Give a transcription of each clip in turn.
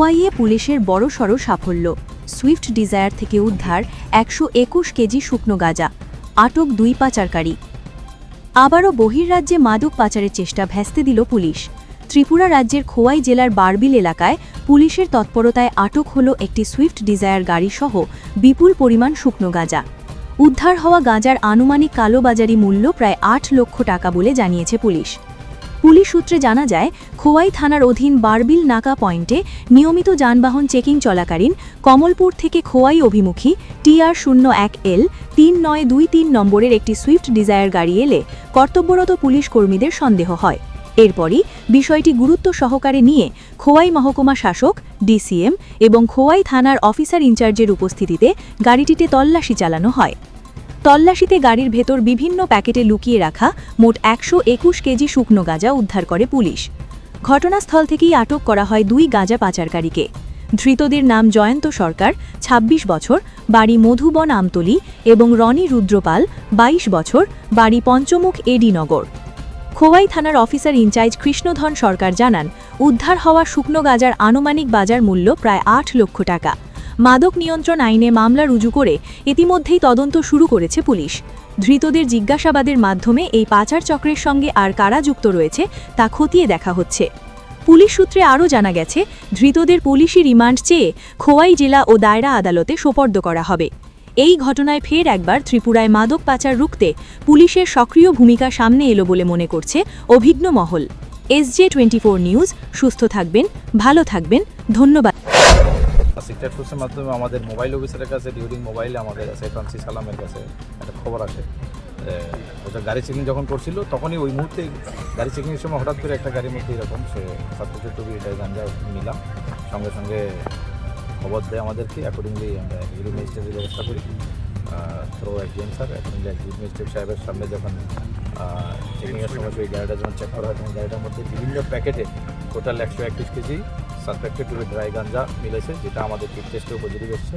খোয়াইয়ে পুলিশের বড়সড় সাফল্য। সুইফট ডিজায়ার থেকে উদ্ধার ১২১ কেজি শুকনো গাঁজা, আটক ২ পাচারকারী। আবারও বহির্রাজ্যে মাদক পাচারের চেষ্টা ভেস্তে দিল পুলিশ। ত্রিপুরা রাজ্যের খোয়াই জেলার বারবিল এলাকায় পুলিশের তৎপরতায় আটক হল একটি সুইফট ডিজায়ার গাড়িসহ বিপুল পরিমাণ শুকনো গাঁজা। উদ্ধার হওয়া গাঁজার আনুমানিক কালোবাজারি মূল্য প্রায় ৮ লক্ষ টাকা বলে জানিয়েছে পুলিশ। পুলিশ সূত্রে জানা যায়, খোয়াই থানার অধীন বারবিল নাকা পয়েন্টে নিয়মিত যানবাহন চেকিং চলাকালীন কমলপুর থেকে খোয়াই অভিমুখী TR01L 3923 নম্বরের একটি সুইফট ডিজায়ার গাড়ি এলে কর্তব্যরত পুলিশ কর্মীদের সন্দেহ হয়। এরপরই বিষয়টি গুরুত্ব সহকারে নিয়ে খোয়াই মহকুমা শাসক, DCM এবং খোয়াই থানার অফিসার ইনচার্জের উপস্থিতিতে গাড়িটিতে তল্লাশি চালানো হয়। তল্লাশিতে গাড়ির ভেতর বিভিন্ন প্যাকেটে লুকিয়ে রাখা মোট ১২১ কেজি শুকনো গাঁজা উদ্ধার করে পুলিশ। ঘটনাস্থল থেকেই আটক করা হয় ২ গাঁজা পাচারকারীকে। ধৃতদের নাম জয়ন্ত সরকার, ২৬ বছর, বাড়ি মধুবন আমতলী, এবং রনি রুদ্রপাল, ২২ বছর, বাড়ি পঞ্চমুখ এডি নগর। খোয়াই থানার অফিসার ইনচার্জ কৃষ্ণধন সরকার জানান, উদ্ধার হওয়া শুকনো গাঁজার আনুমানিক বাজার মূল্য প্রায় ৮ লক্ষ টাকা। মাদক নিয়ন্ত্রণ আইনে মামলা রুজু করে ইতিমধ্যেই তদন্ত শুরু করেছে পুলিশ। ধৃতদের জিজ্ঞাসাবাদের মাধ্যমে এই পাচার চক্রের সঙ্গে আর কারা যুক্ত রয়েছে তা খতিয়ে দেখা হচ্ছে। পুলিশ সূত্রে আরও জানা গেছে, ধৃতদের পুলিশি রিমান্ড চেয়ে খোয়াই জেলা ও দায়রা আদালতে সোপর্দ করা হবে। এই ঘটনায় ফের একবার ত্রিপুরায় মাদক পাচার রুখতে পুলিশের সক্রিয় ভূমিকা সামনে এলো বলে মনে করছে অভিজ্ঞ মহল। SJ24 নিউজ, সুস্থ থাকবেন, ভালো থাকবেন, ধন্যবাদ। সিক্রেট সোর্সের মাধ্যমে আমাদের মোবাইল অফিসারের কাছে ডিউরিং মোবাইলে আমাদের কাছে ফ্রান্সিস আলামের কাছে একটা খবর আসে। ওটা গাড়ি চেকিং যখন করছিল তখনই ওই মুহূর্তে গাড়ি চেকিংয়ের সময় হঠাৎ করে একটা গাড়ির মধ্যে এরকম সে ৭০ এটা গাঞ্জা নিলাম, সঙ্গে সঙ্গে খবর দেয় আমাদেরকে। অ্যাকর্ডিংলি আমরা এগ্রিড ম্যাজিস্ট্রেটের ব্যবস্থা করি থ্রো একজন স্যার। অ্যাকর্ডিংলি এগ্রিড ম্যাজিস্ট্রেট সাহেবের সামনে যখন চেকিংয়ের সময় সেই গাড়িটা যখন চেক করা হয় তখন গাড়িটার মধ্যে বিভিন্ন প্যাকেটে total ১২১ KG suspected to be dry ganja মিলেছে, যেটা আমাদের টিপ টেস্টেও পজিটিভ এসছে।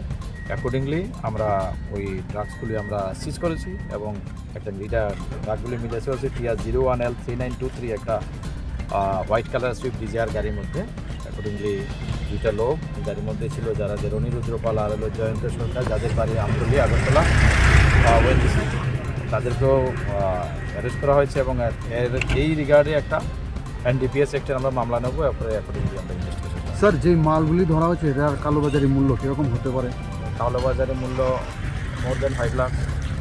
অ্যাকর্ডিংলি আমরা ওই ড্রাগসগুলি আমরা সিজ করেছি এবং একটা ড্রাগগুলি মিলেছে হচ্ছে TR01L 3923 একটা হোয়াইট কালার সুইফট ডিজায়ার গাড়ির মধ্যে। অ্যাকর্ডিংলি 2টা লোক গাড়ির মধ্যে ছিল, যারা যে রনি রুদ্রপাল আর হলো জয়ন্ত সরকার, যাদের বাড়ি আমতলী আগরতলা ওএনজিসি, তাদেরকেও অ্যারেস্ট করা হয়েছে এবং এই রিগার্ডে একটা NDPS অ্যাক্টের আমরা মামলা নেবো। এরপরে অ্যাকর্ডিংলি আমরা ইনভেস্টিগেশন। স্যার, যে মালগুলি ধরা হয়েছে এটার কালোবাজারি মূল্য কীরকম হতে পারে? কালোবাজারি মূল্য মোর দেন 5 লাখ।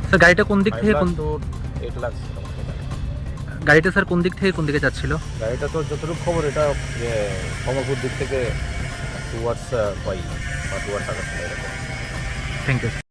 স্যার, গাড়িটা কোন দিক থেকে 8 লাখ। গাড়িটা স্যার কোন দিক থেকে কোন দিকে যাচ্ছিল? গাড়িটা তো যতটুকু খবর এটা কমলপুর দিক থেকে টুয়ার্ডস খোয়াই বা টুয়ার্ডস আগরতলা এরকম। Thank you.